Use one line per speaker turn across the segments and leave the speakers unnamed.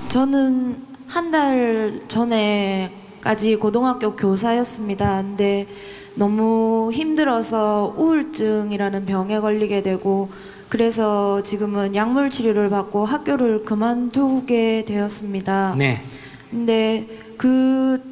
저는 한 달 전에까지 고등학교 교사였습니다. 근데 너무 힘들어서 우울증이라는 병에 걸리게 되고, 그래서 지금은 약물 치료를 받고 학교를 그만두게 되었습니다.
네.
근데 그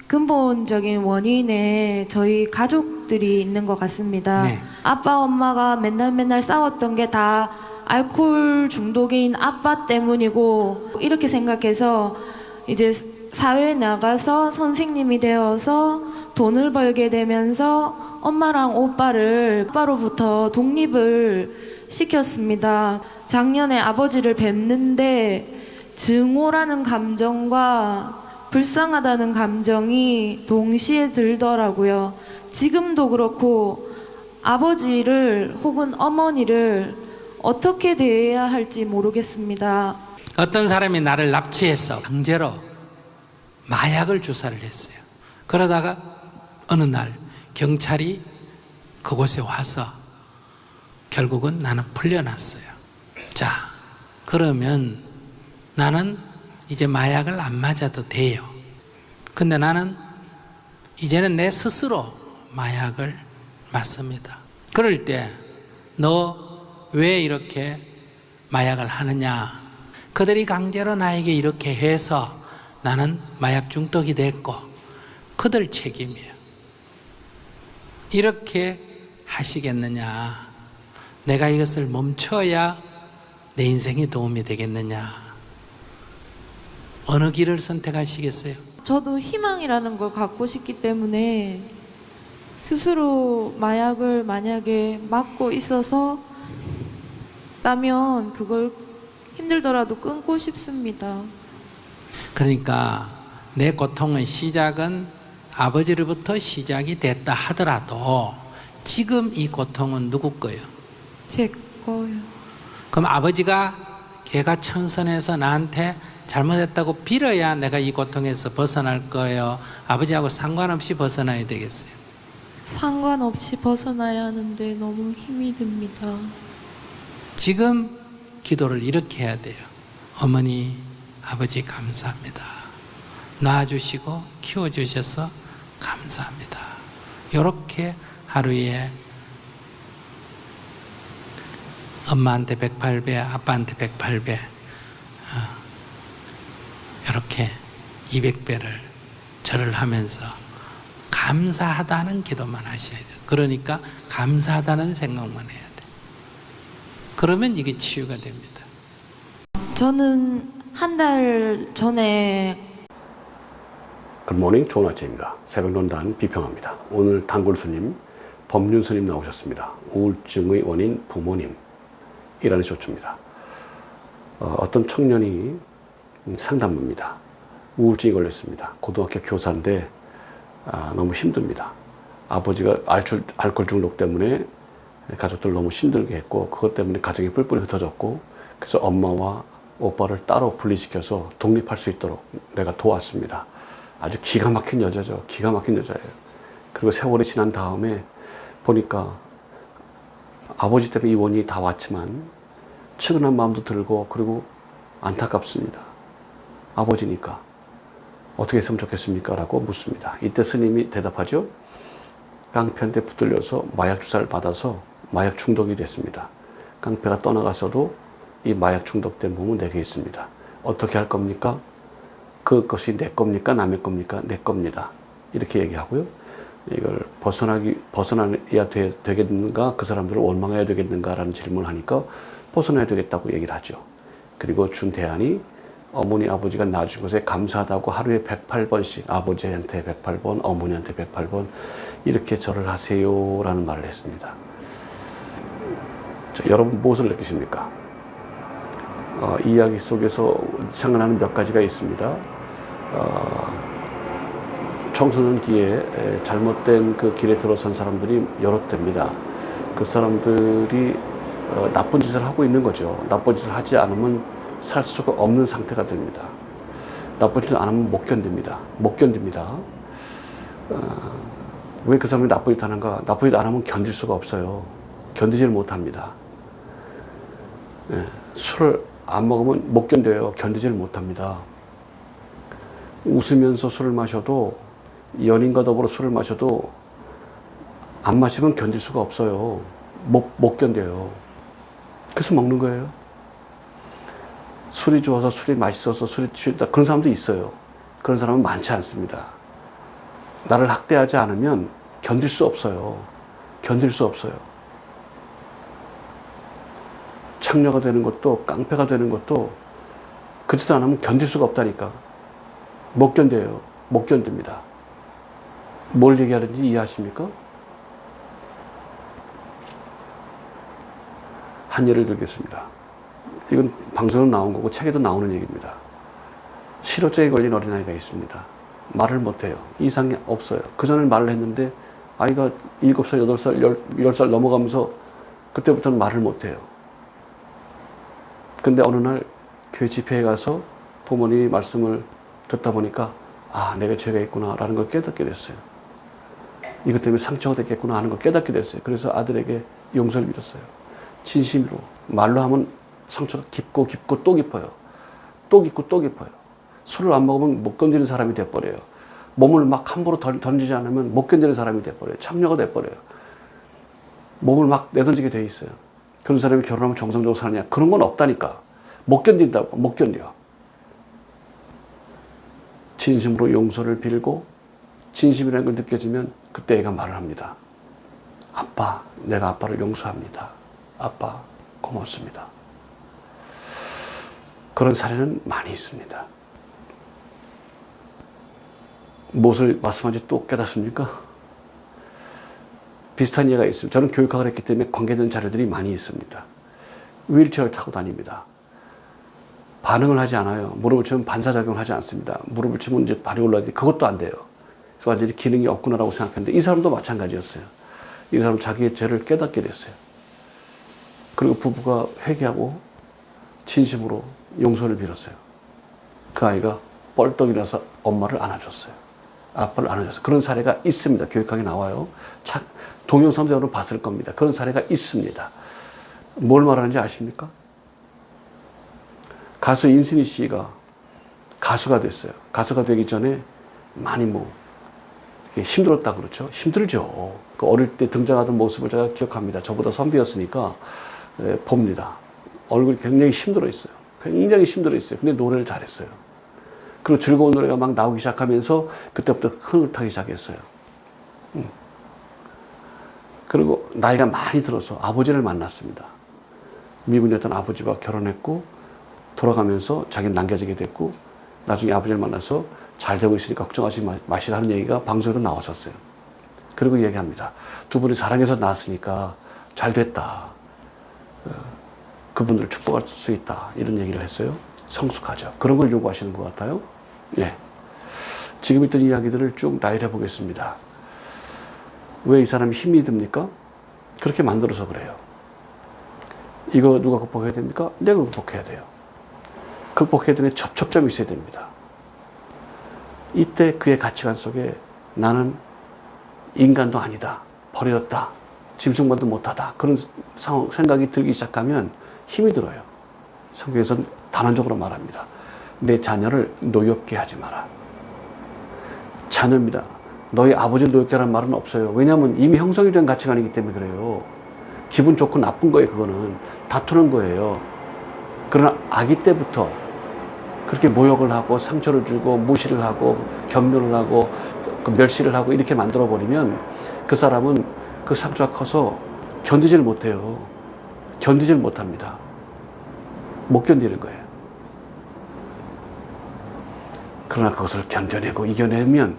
근본적인 원인에 저희 가족들이 있는 것 같습니다.
네.
아빠, 엄마가 맨날 싸웠던 게 다 알코올 중독인 아빠 때문이고, 이렇게 생각해서 이제 사회에 나가서 선생님이 되어서 돈을 벌게 되면서 엄마랑 오빠로부터 독립을 시켰습니다. 작년에 아버지를 뵙는데 증오라는 감정과 불쌍하다는 감정이 동시에 들더라고요. 지금도 그렇고 아버지를 혹은 어머니를 어떻게 대해야 할지 모르겠습니다.
어떤 사람이 나를 납치해서 강제로 마약을 주사를 했어요. 그러다가 어느 날 경찰이 그곳에 와서 결국은 나는 풀려났어요. 자, 그러면 나는 이제 마약을 안 맞아도 돼요. 근데 나는 이제는 내 스스로 마약을 맞습니다. 그럴 때 너 왜 이렇게 마약을 하느냐? 그들이 강제로 나에게 이렇게 해서 나는 마약 중독이 됐고 그들 책임이에요. 이렇게 하시겠느냐? 내가 이것을 멈춰야 내 인생에 도움이 되겠느냐? 어느 길을 선택하시겠어요?
저도 희망이라는 걸 갖고 싶기 때문에 스스로 마약을 만약에 막고 있었다면 그걸 힘들더라도 끊고 싶습니다.
그러니까 내 고통의 시작은 아버지로부터 시작이 됐다 하더라도 지금 이 고통은 누구 거예요?
제 거요.
그럼 아버지가 걔가 천선해서 나한테 잘못했다고 빌어야 내가 이 고통에서 벗어날 거예요? 아버지하고 상관없이 벗어나야 되겠어요?
상관없이 벗어나야 하는데 너무 힘이 듭니다.
지금 기도를 이렇게 해야 돼요. 어머니, 아버지 감사합니다. 낳아주시고 키워주셔서 감사합니다. 이렇게 하루에 엄마한테 108배, 아빠한테 108배, 이렇게 200배를 절을 하면서 감사하다는 기도만 하셔야 돼요. 그러니까 감사하다는 생각만 해야 돼요. 그러면 이게 치유가 됩니다.
저는 한 달 전에
굿모닝, 좋은 아침입니다. 새벽론단 비평합니다. 오늘 단골 스님 법륜 스님 나오셨습니다. 우울증의 원인 부모님이라는 쇼츠입니다. 어떤 청년이 상담합니다. 우울증이 걸렸습니다. 고등학교 교사인데 너무 힘듭니다. 아버지가 알코올 중독 때문에 가족들 너무 힘들게 했고 그것 때문에 가정이 뿔뿔이 흩어졌고 그래서 엄마와 오빠를 따로 분리시켜서 독립할 수 있도록 내가 도왔습니다. 아주 기가 막힌 여자죠. 기가 막힌 여자예요. 그리고 세월이 지난 다음에 보니까 아버지 때문에 이 원인이 다 왔지만 측은한 마음도 들고 그리고 안타깝습니다. 아버지니까 어떻게 했으면 좋겠습니까? 라고 묻습니다. 이때 스님이 대답하죠. 깡패한테 붙들려서 마약 주사를 받아서 마약 중독이 됐습니다. 깡패가 떠나가서도 이 마약 중독된 몸은 내게 있습니다. 어떻게 할 겁니까? 그것이 내 겁니까? 남의 겁니까? 내 겁니다. 이렇게 얘기하고요. 이걸 벗어나야 되겠는가? 그 사람들을 원망해야 되겠는가? 라는 질문을 하니까 벗어나야 되겠다고 얘기를 하죠. 그리고 준 대안이 어머니, 아버지가 낳아준 것에 감사하다고 하루에 108번씩 아버지한테 108번, 어머니한테 108번 이렇게 절을 하세요 라는 말을 했습니다. 여러분 무엇을 느끼십니까? 이 이야기 속에서 생각나는 몇 가지가 있습니다. 청소년기에 잘못된 그 길에 들어선 사람들이 여럿 됩니다. 그 사람들이 나쁜 짓을 하고 있는 거죠. 나쁜 짓을 하지 않으면 살 수가 없는 상태가 됩니다. 나쁜 짓을 안 하면 못 견딥니다. 못 견딥니다. 왜 그 사람이 나쁜 짓 하는가? 나쁜 짓 안 하면 견딜 수가 없어요. 견디지를 못합니다. 술을 안 먹으면 못 견뎌요. 견디질 못합니다. 웃으면서 술을 마셔도, 연인과 더불어 술을 마셔도 안 마시면 견딜 수가 없어요. 못 견뎌요. 그래서 먹는 거예요. 술이 좋아서, 술이 맛있어서, 술이 취했다, 그런 사람도 있어요. 그런 사람은 많지 않습니다. 나를 학대하지 않으면 견딜 수 없어요. 견딜 수 없어요. 창녀가 되는 것도, 깡패가 되는 것도 그렇지 않으면 견딜 수가 없다니까. 못 견뎌요. 못 견딥니다. 뭘 얘기하는지 이해하십니까? 한 예를 들겠습니다. 이건 방송에 나온 거고 책에도 나오는 얘기입니다. 실어증에 걸린 어린아이가 있습니다. 말을 못해요. 이상이 없어요. 그전엔 말을 했는데 아이가 7살, 8살, 10살 넘어가면서 그때부터는 말을 못해요. 근데 어느 날 교회 집회에 가서 부모님이 말씀을 듣다 보니까 아, 내가 죄가 있구나 라는 걸 깨닫게 됐어요. 이것 때문에 상처가 됐겠구나 하는 걸 깨닫게 됐어요. 그래서 아들에게 용서를 빌었어요. 진심으로. 말로 하면 상처가 깊고 깊고 또 깊어요. 또 깊고 또 깊어요. 술을 안 먹으면 못 견디는 사람이 돼버려요. 몸을 막 함부로 던지지 않으면 못 견디는 사람이 돼버려요. 창녀가 돼버려요. 몸을 막 내던지게 돼 있어요. 그런 사람이 결혼하면 정상적으로 사느냐? 그런 건 없다니까. 못 견딘다고. 못 견뎌. 진심으로 용서를 빌고 진심이라는 걸 느껴지면 그때 애가 말을 합니다. 아빠, 내가 아빠를 용서합니다. 아빠, 고맙습니다. 그런 사례는 많이 있습니다. 무엇을 말씀하는지 또 깨닫습니까? 비슷한 예가 있습니다. 저는 교육학을 했기 때문에 관계되는 자료들이 많이 있습니다. 휠체어를 타고 다닙니다. 반응을 하지 않아요. 무릎을 치면 반사작용을 하지 않습니다. 무릎을 치면 이제 발이 올라가는데 그것도 안 돼요. 그래서 완전히 기능이 없구나라고 생각했는데 이 사람도 마찬가지였어요. 이 사람은 자기의 죄를 깨닫게 됐어요. 그리고 부부가 회개하고 진심으로 용서를 빌었어요. 그 아이가 뻘떡 일어나서 엄마를 안아줬어요. 아빠를 안아줬어요. 그런 사례가 있습니다. 교육학에 나와요. 동영상도 여러분 봤을 겁니다. 그런 사례가 있습니다. 뭘 말하는지 아십니까? 가수 인순이 씨가 가수가 됐어요. 가수가 되기 전에 많이 힘들었다 그렇죠. 힘들죠. 그 어릴 때 등장하던 모습을 제가 기억합니다. 저보다 선배였으니까 봅니다. 얼굴이 굉장히 힘들어 있어요. 굉장히 힘들어 있어요. 근데 노래를 잘했어요. 그리고 즐거운 노래가 막 나오기 시작하면서 그때부터 흥을 타기 시작했어요. 그리고 나이가 많이 들어서 아버지를 만났습니다. 미군에 있던 아버지와 결혼했고 돌아가면서 자기는 남겨지게 됐고 나중에 아버지를 만나서 잘 되고 있으니까 걱정하지 마시라는 얘기가 방송에도 나왔었어요. 그리고 얘기합니다. 두 분이 사랑해서 낳았으니까 잘 됐다. 그분들을 축복할 수 있다. 이런 얘기를 했어요. 성숙하죠. 그런 걸 요구하시는 것 같아요. 네. 지금 있던 이야기들을 쭉 나열해 보겠습니다. 왜 이 사람이 힘이 듭니까? 그렇게 만들어서 그래요. 이거 누가 극복해야 됩니까? 내가 극복해야 돼요. 극복해야 되는 접촉점이 있어야 됩니다. 이때 그의 가치관 속에 나는 인간도 아니다. 버렸다. 짐승만도 못하다. 그런 생각이 들기 시작하면 힘이 들어요. 성경에서는 단언적으로 말합니다. 내 자녀를 노엽게 하지 마라. 자녀입니다. 너희 아버지를 노엽게 하라는 말은 없어요. 왜냐하면 이미 형성이 된 가치관이기 때문에 그래요. 기분 좋고 나쁜 거예요. 그거는 다투는 거예요. 그러나 아기 때부터 그렇게 모욕을 하고 상처를 주고 무시를 하고 경멸을 하고 멸시를 하고 이렇게 만들어버리면 그 사람은 그 상처가 커서 견디지를 못해요. 견디지를 못합니다. 못 견디는 거예요. 그러나 그것을 견뎌내고 이겨내면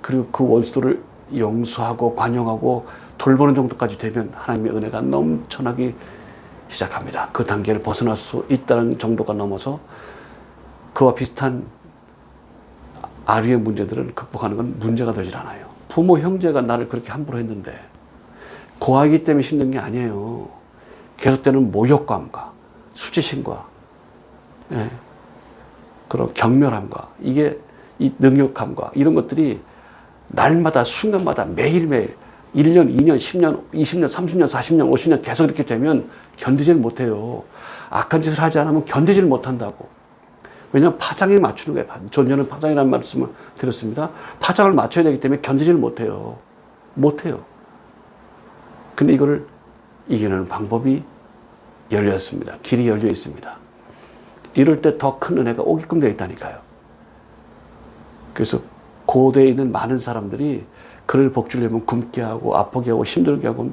그리고 그 원수들을 용서하고 관용하고 돌보는 정도까지 되면 하나님의 은혜가 넘쳐나기 시작합니다. 그 단계를 벗어날 수 있다는 정도가 넘어서 그와 비슷한 아류의 문제들을 극복하는 건 문제가 되질 않아요. 부모, 형제가 나를 그렇게 함부로 했는데 고아이기 때문에 힘든 게 아니에요. 계속되는 모욕감과 수치심과 그런 경멸함과 이 능욕함과 이런 것들이 날마다 순간마다 매일매일 1년, 2년, 10년, 20년, 30년, 40년, 50년 계속 이렇게 되면 견디질 못해요. 악한 짓을 하지 않으면 견디질 못한다고. 왜냐하면 파장에 맞추는 거예요. 전에는 파장이라는 말씀을 드렸습니다. 파장을 맞춰야 되기 때문에 견디질 못해요. 못해요. 근데 이거를 이기는 방법이 열려 있습니다. 길이 열려 있습니다. 이럴 때 더 큰 은혜가 오게끔 되어 있다니까요. 그래서 고대에 있는 많은 사람들이 그를 복주려면 굶게 하고 아프게 하고 힘들게 하고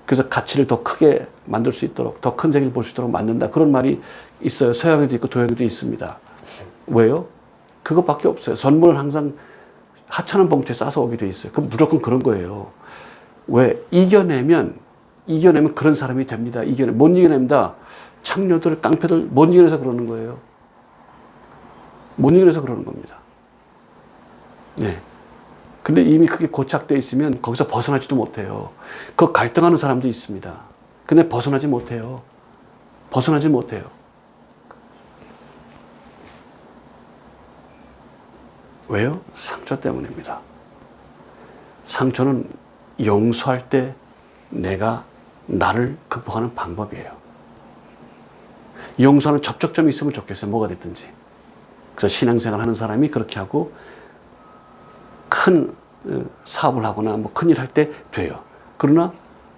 그래서 가치를 더 크게 만들 수 있도록 더 큰 세계를 볼 수 있도록 만든다. 그런 말이 있어요. 서양에도 있고 동양에도 있습니다. 왜요? 그것밖에 없어요. 선물은 항상 하찮은 봉투에 싸서 오게 돼 있어요. 그 무조건 그런 거예요. 왜? 이겨내면 그런 사람이 됩니다. 못 이겨냅니다. 창녀들, 깡패들 못 이겨내서 그러는 거예요. 못 이겨내서 그러는 겁니다. 네. 근데 이미 그게 고착되어 있으면 거기서 벗어나지도 못해요. 그 갈등하는 사람도 있습니다. 근데 벗어나지 못해요. 벗어나지 못해요. 왜요? 상처 때문입니다. 상처는 용서할 때 내가 나를 극복하는 방법이에요. 용서하는 접촉점이 있으면 좋겠어요. 뭐가 됐든지. 그래서 신앙생활 하는 사람이 그렇게 하고 큰 사업을 하거나 뭐 큰일 할 때 돼요. 그러나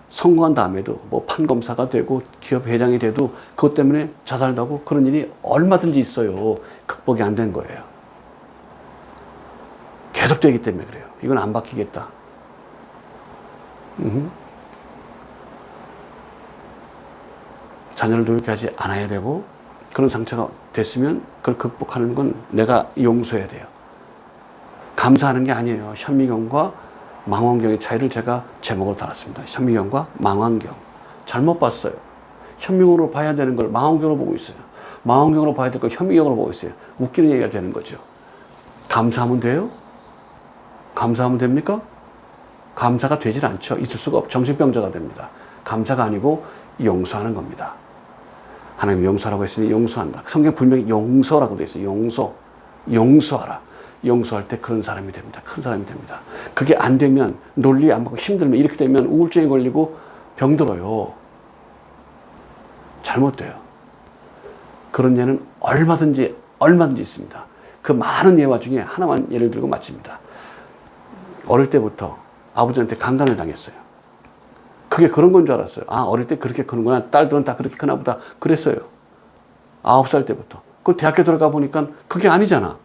성공한 다음에도 뭐 판검사가 되고 기업 회장이 돼도 그것 때문에 자살도 하고 그런 일이 얼마든지 있어요. 극복이 안 된 거예요. 계속되기 때문에 그래요. 이건 안 바뀌겠다. 자녀를 노력하지 않아야 되고 그런 상처가 됐으면 그걸 극복하는 건 내가 용서해야 돼요. 감사하는 게 아니에요. 현미경과 망원경의 차이를 제가 제목으로 달았습니다. 현미경과 망원경. 잘못 봤어요. 현미경으로 봐야 되는 걸 망원경으로 보고 있어요. 망원경으로 봐야 될 걸 현미경으로 보고 있어요. 웃기는 얘기가 되는 거죠. 감사하면 돼요? 감사하면 됩니까? 감사가 되질 않죠. 있을 수가 없고 정신병자가 됩니다. 감사가 아니고 용서하는 겁니다. 하나님 용서하라고 했으니 용서한다. 성경 분명히 용서라고 되어 있어요. 용서하라. 용서할 때 그런 사람이 됩니다. 큰 사람이 됩니다. 그게 안 되면 논리 안 받고 힘들면 이렇게 되면 우울증에 걸리고 병들어요. 잘못돼요. 그런 예는 얼마든지 있습니다. 그 많은 예화 중에 하나만 예를 들고 마칩니다. 어릴 때부터 아버지한테 강간을 당했어요. 그게 그런 건 줄 알았어요. 아, 어릴 때 그렇게 크는구나. 딸들은 다 그렇게 크나 보다. 그랬어요. 9살 때부터. 그 대학교 들어가 보니까 그게 아니잖아.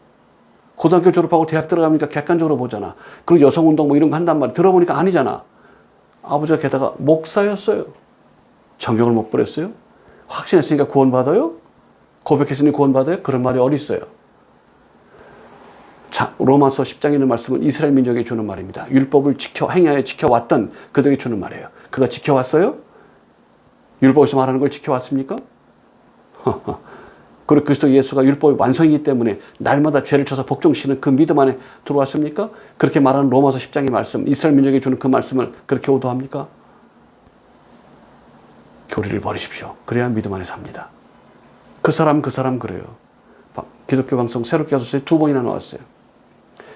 고등학교 졸업하고 대학 들어가니까 객관적으로 보잖아. 그리고 여성운동 뭐 이런 거 한단 말이야. 들어보니까 아니잖아. 아버지가 게다가 목사였어요. 정경을 못 버렸어요. 확신했으니까 구원받아요? 고백했으니 구원받아요? 그런 말이 어디 있어요? 자, 로마서 10장에 있는 말씀은 이스라엘 민족에게 주는 말입니다. 율법을 행하여 지켜왔던 그들에게 주는 말이에요. 그가 지켜왔어요? 율법에서 말하는 걸 지켜왔습니까? 그리고 그리스도 예수가 율법의 완성이기 때문에 날마다 죄를 져서 복종시키는 그 믿음 안에 들어왔습니까? 그렇게 말하는 로마서 10장의 말씀, 이스라엘 민족에게 주는 그 말씀을 그렇게 오도합니까? 교리를 버리십시오. 그래야 믿음 안에 삽니다. 그 사람 그래요. 기독교 방송 새롭게 하소서에 2번이나 나왔어요.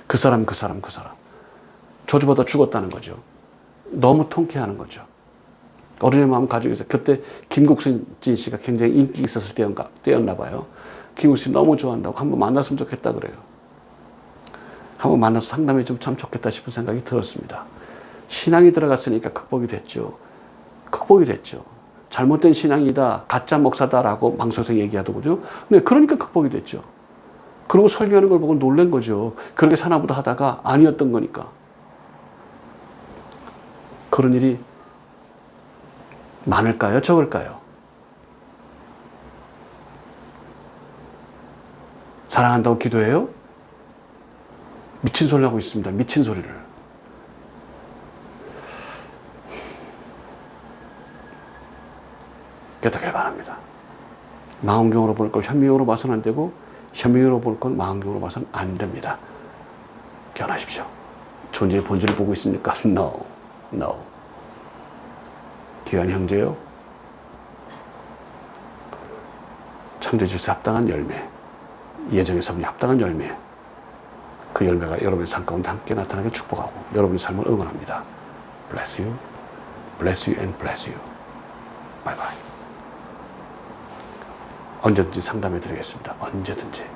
그 사람. 저주받아 죽었다는 거죠. 너무 통쾌하는 거죠. 어린의 마음 가지고 있어요. 그때 김국진 씨가 굉장히 인기 있었을 때였나 봐요. 김국진 너무 좋아한다고 한번 만났으면 좋겠다 그래요. 한번 만나서 상담해 주면 참 좋겠다 싶은 생각이 들었습니다. 신앙이 들어갔으니까 극복이 됐죠. 잘못된 신앙이다, 가짜 목사다라고 방송에서 얘기하더군요. 근데 그러니까 극복이 됐죠. 그리고 설교하는 걸 보고 놀란 거죠. 그렇게 사나보다 하다가 아니었던 거니까. 그런 일이 많을까요? 적을까요? 사랑한다고 기도해요? 미친 소리 하고 있습니다. 미친 소리를. 깨닫길 바랍니다. 망원경으로 볼 걸 현미경으로 봐서는 안 되고 현미경으로 볼 걸 망원경으로 봐서는 안 됩니다. 기원하십시오. 존재의 본질을 보고 있습니까? No. 귀한 형제요. 창조주에서 합당한 열매, 예정의 섭리 합당한 열매, 그 열매가 여러분의 삶 가운데 함께 나타나게 축복하고 여러분의 삶을 응원합니다. bless you, bless you and bless you. 바이바이. 언제든지 상담해 드리겠습니다. 언제든지.